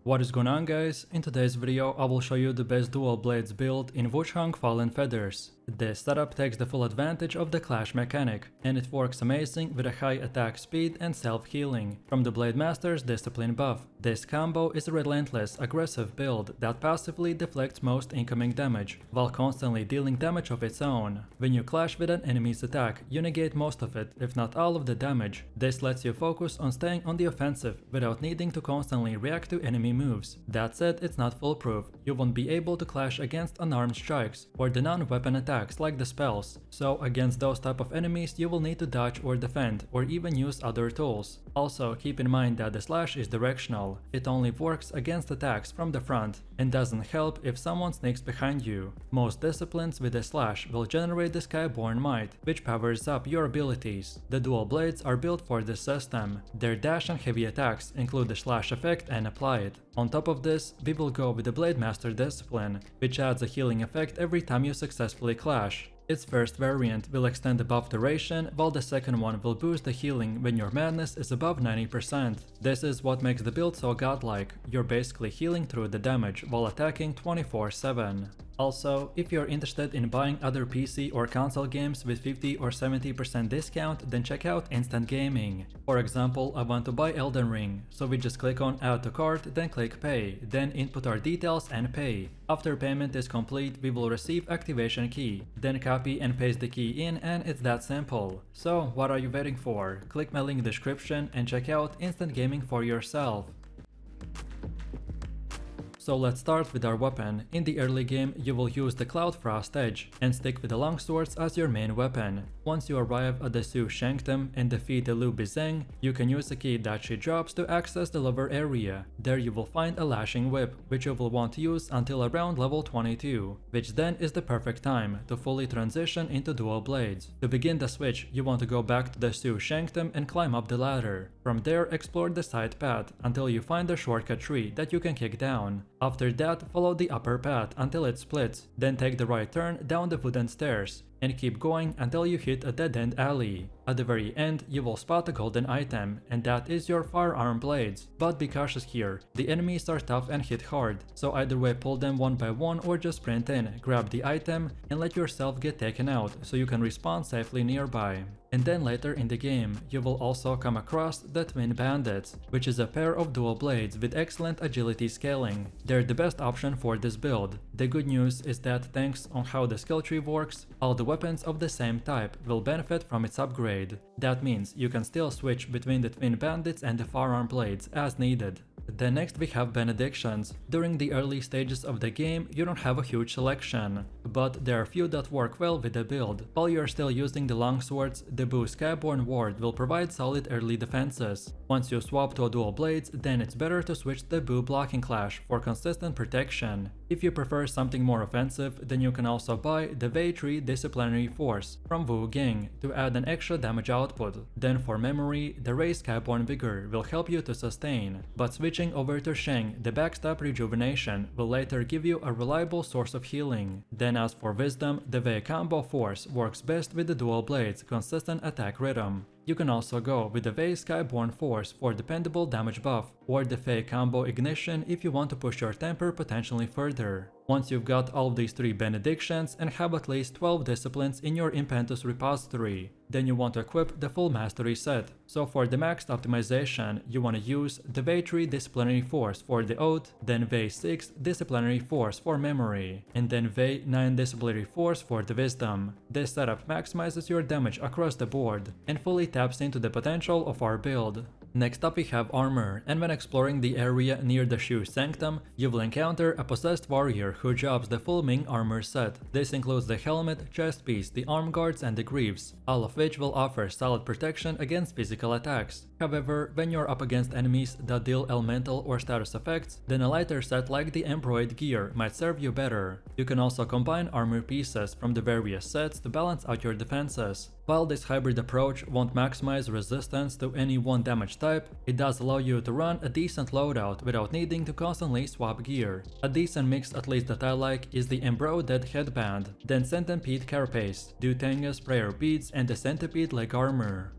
What is going on, guys? In today's video I will show you the best dual blades build in Wuchang Fallen Feathers. This setup takes the full advantage of the clash mechanic, and it works amazing with a high attack speed and self-healing from the Blademaster's discipline buff. This combo is a relentless, aggressive build that passively deflects most incoming damage, while constantly dealing damage of its own. When you clash with an enemy's attack, you negate most of it, if not all of the damage. This lets you focus on staying on the offensive without needing to constantly react to enemy moves. That said, it's not foolproof. You won't be able to clash against unarmed strikes or the non-weapon attacks like the spells, so against those type of enemies you will need to dodge or defend or even use other tools. Also, keep in mind that the slash is directional. It only works against attacks from the front and doesn't help if someone sneaks behind you. Most disciplines with the slash will generate the Skyborn Might, which powers up your abilities. The dual blades are built for this system. Their dash and heavy attacks include the slash effect and apply it. On top of this, we will go with the Blademaster discipline, which adds a healing effect every time you successfully clash. Its first variant will extend the buff duration, while the second one will boost the healing when your madness is above 90%. This is what makes the build so godlike. You're basically healing through the damage while attacking 24/7. Also, if you're interested in buying other PC or console games with 50 or 70% discount, then check out Instant Gaming. For example, I want to buy Elden Ring, so we just click on Add to Cart, then click Pay, then input our details and pay. After payment is complete, we will receive activation key, then copy and paste the key in, and it's that simple. So what are you waiting for? Click my link in the description and check out Instant Gaming for yourself. So let's start with our weapon. In the early game, you will use the Cloud Frost Edge and stick with the longswords as your main weapon. Once you arrive at the Su Shanktum and defeat the Lu Bizeng, you can use a key that she drops to access the lower area. There you will find a Lashing Whip, which you will want to use until around level 22, which then is the perfect time to fully transition into dual blades. To begin the switch, you want to go back to the Su Shanktum and climb up the ladder. From there, explore the side path until you find a shortcut tree that you can kick down. After that, follow the upper path until it splits, then take the right turn down the wooden stairs, and keep going until you hit a dead-end alley. At the very end, you will spot a golden item, and that is your firearm blades. But be cautious here, the enemies are tough and hit hard, so either way pull them one by one or just sprint in, grab the item, and let yourself get taken out so you can respawn safely nearby. And then later in the game, you will also come across the Twin Bandits, which is a pair of dual blades with excellent agility scaling. They're the best option for this build. The good news is that thanks on how the skill tree works, all the weapons of the same type will benefit from its upgrade. That means you can still switch between the Twin Bandits and the firearm blades as needed. Then next we have Benedictions. During the early stages of the game, you don't have a huge selection, but there are few that work well with the build. While you're still using the longswords, the Bu Skyborn Ward will provide solid early defenses. Once you swap to dual blades, then it's better to switch to the Bu Blocking Clash for consistent protection. If you prefer something more offensive, then you can also buy the Wei 3 Disciplinary Force from Wuchang to add an extra damage output. Then for memory, the Ray Skyborn Vigor will help you to sustain, but switching over to Sheng, the Backstab Rejuvenation will later give you a reliable source of healing. Then as for Wisdom, the Wei Combo Force works best with the dual blades' consistent attack rhythm. You can also go with the Wei Skyborn Force for dependable damage buff, or the Fei Combo Ignition if you want to push your temper potentially further. Once you've got all of these 3 benedictions and have at least 12 disciplines in your Impetus repository, then you want to equip the full mastery set. So for the maxed optimization, you want to use the Wei 3 Disciplinary Force for the Oath, then Wei 6 Disciplinary Force for memory, and then Wei 9 Disciplinary Force for the Wisdom. This setup maximizes your damage across the board and fully taps into the potential of our build. Next up we have armor, and when exploring the area near the Shu Sanctum, you will encounter a possessed warrior who drops the full Ming armor set. This includes the helmet, chest piece, the arm guards and the greaves, all of which will offer solid protection against physical attacks. However, when you're up against enemies that deal elemental or status effects, then a lighter set like the embroidered gear might serve you better. You can also combine armor pieces from the various sets to balance out your defenses. While this hybrid approach won't maximize resistance to any one damage type, it does allow you to run a decent loadout without needing to constantly swap gear. A decent mix, at least that I like, is the embroidered headband, then centipede carapace, Dutanga's prayer beads and the centipede leg armor.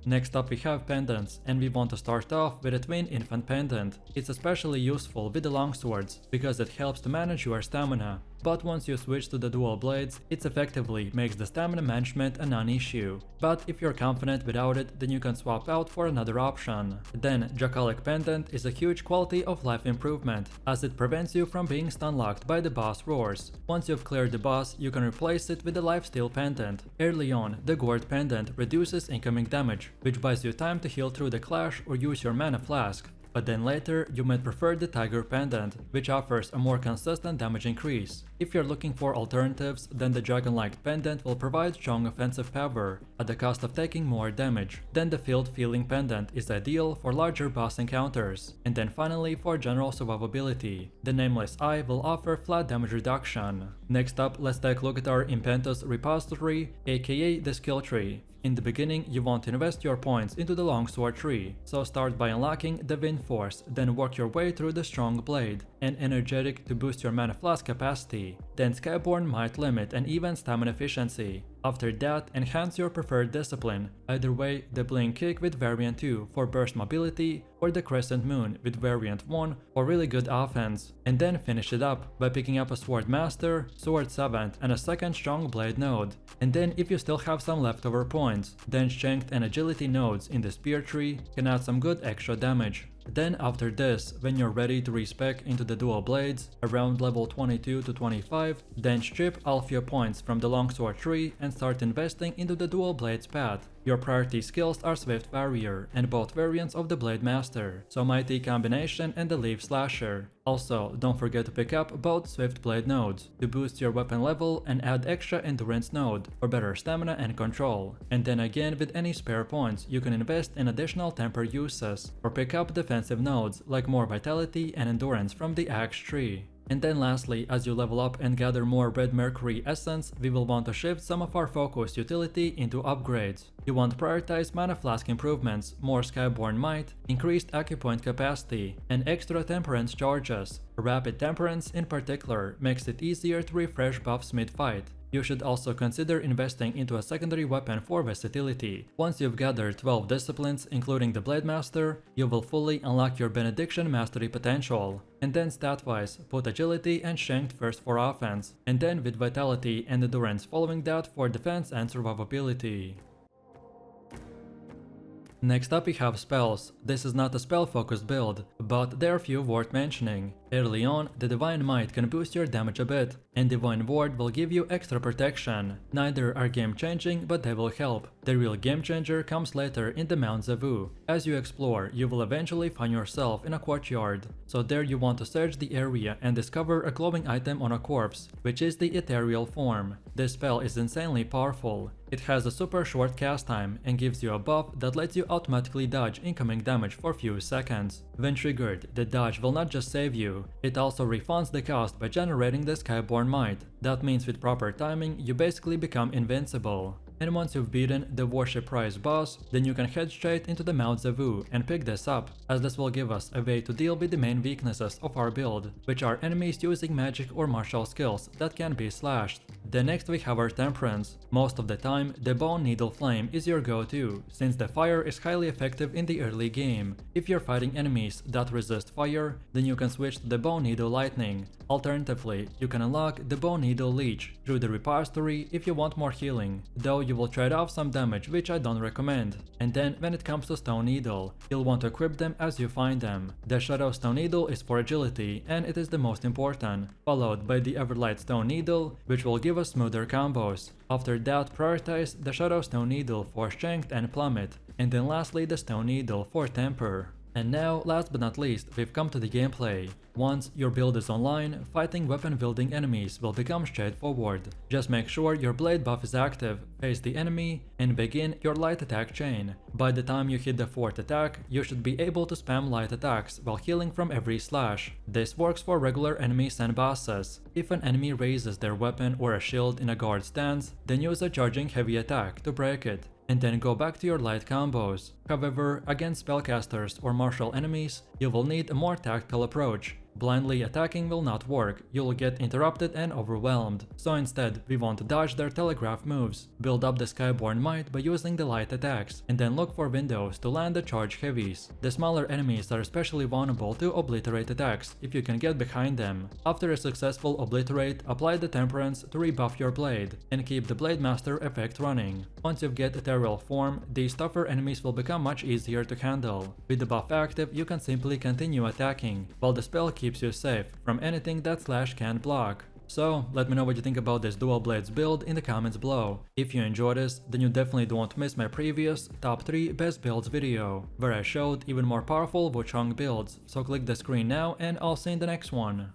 Next up we have Pendants, and we want to start off with a Twin Infant Pendant. It's especially useful with the longswords, because it helps to manage your stamina. But once you switch to the dual blades, it effectively makes the stamina management a non-issue. But if you're confident without it, then you can swap out for another option. Then Dracolic Pendant is a huge quality of life improvement, as it prevents you from being stun-locked by the boss roars. Once you've cleared the boss, you can replace it with the Lifesteal Pendant. Early on, the Gourd Pendant reduces incoming damage, which buys you time to heal through the clash or use your mana flask. But then later, you might prefer the Tiger Pendant, which offers a more consistent damage increase. If you're looking for alternatives, then the Dragon-like Pendant will provide strong offensive power, at the cost of taking more damage. Then the Field Feeling Pendant is ideal for larger boss encounters. And then finally, for general survivability, the Nameless Eye will offer flat damage reduction. Next up, let's take a look at our Impetus repository, aka the skill tree. In the beginning, you want to invest your points into the longsword tree, so start by unlocking the Wind Force, then work your way through the Strong Blade, and Energetic to boost your mana flask capacity, then Skyborn Might Limit and even stamina efficiency. After that, enhance your preferred discipline, either way the Blink Kick with variant 2 for burst mobility, or the Crescent Moon with variant 1 for really good offense, and then finish it up by picking up a Sword Master, Sword 7th and a second Strong Blade node. And then if you still have some leftover points, then Strength and Agility nodes in the Spear tree can add some good extra damage. Then after this, when you're ready to respec into the dual blades, around level 22 to 25, then strip all of your points from the longsword tree and start investing into the dual blades path. Your priority skills are Swift Warrior and both variants of the Blademaster, so Mighty Combination and the Leaf Slasher. Also, don't forget to pick up both Swift Blade nodes to boost your weapon level and add extra Endurance node for better stamina and control. And then again, with any spare points, you can invest in additional temper uses or pick up defensive nodes like more Vitality and Endurance from the Axe tree. And then lastly, as you level up and gather more Red Mercury Essence, we will want to shift some of our focus utility into upgrades. You want to prioritize Mana Flask improvements, more Skyborn Might, increased Acupoint capacity, and extra Temperance charges. Rapid Temperance in particular makes it easier to refresh buffs mid-fight. You should also consider investing into a secondary weapon for versatility. Once you've gathered 12 disciplines, including the Blademaster, you will fully unlock your Benediction mastery potential. And then stat-wise, put Agility and Strength first for offense, and then with Vitality and Endurance following that for defense and survivability. Next up we have spells. This is not a spell-focused build, but there are few worth mentioning. Early on, the Divine Might can boost your damage a bit, and Divine Ward will give you extra protection. Neither are game-changing, but they will help. The real game-changer comes later in the Mount Zavu. As you explore, you will eventually find yourself in a courtyard. So there you want to search the area and discover a glowing item on a corpse, which is the Ethereal Form. This spell is insanely powerful. It has a super short cast time and gives you a buff that lets you automatically dodge incoming damage for few seconds. When triggered, the dodge will not just save you, it also refunds the cost by generating the Skyborn Might. That means with proper timing, you basically become invincible. And once you've beaten the Worship Prize boss, then you can head straight into the Mount Zavu and pick this up, as this will give us a way to deal with the main weaknesses of our build, which are enemies using magic or martial skills that can be slashed. Then next we have our Temperance. Most of the time, the Bone Needle Flame is your go-to, since the fire is highly effective in the early game. If you're fighting enemies that resist fire, then you can switch to the Bone Needle Lightning. Alternatively, you can unlock the Bone Needle Leech through the repository if you want more healing, though you will trade off some damage, which I don't recommend. And then when it comes to Stone Needle, you'll want to equip them as you find them. The Shadow Stone Needle is for agility, and it is the most important, followed by the Everlight Stone Needle, which will give us smoother combos. After that, prioritize the Shadow Stone Needle for strength and plummet, and then lastly the Stone Needle for temper. And now, last but not least, we've come to the gameplay. Once your build is online, fighting weapon-wielding enemies will become straightforward. Just make sure your blade buff is active, face the enemy, and begin your light attack chain. By the time you hit the 4th attack, you should be able to spam light attacks while healing from every slash. This works for regular enemies and bosses. If an enemy raises their weapon or a shield in a guard stance, then use a charging heavy attack to break it, and then go back to your light combos. However, against spellcasters or martial enemies, you will need a more tactical approach. Blindly attacking will not work, you'll get interrupted and overwhelmed. So instead, we want to dodge their telegraph moves, build up the Skyborn might by using the light attacks, and then look for windows to land the charge heavies. The smaller enemies are especially vulnerable to obliterate attacks, if you can get behind them. After a successful obliterate, apply the Temperance to rebuff your blade, and keep the blademaster effect running. Once you get ethereal form, these tougher enemies will become much easier to handle. With the buff active, you can simply continue attacking, while the spell keeps you safe from anything that Slash can't block. So, let me know what you think about this dual blades build in the comments below. If you enjoyed this, then you definitely don't miss my previous top 3 best builds video, where I showed even more powerful Wuchang builds, so click the screen now and I'll see you in the next one.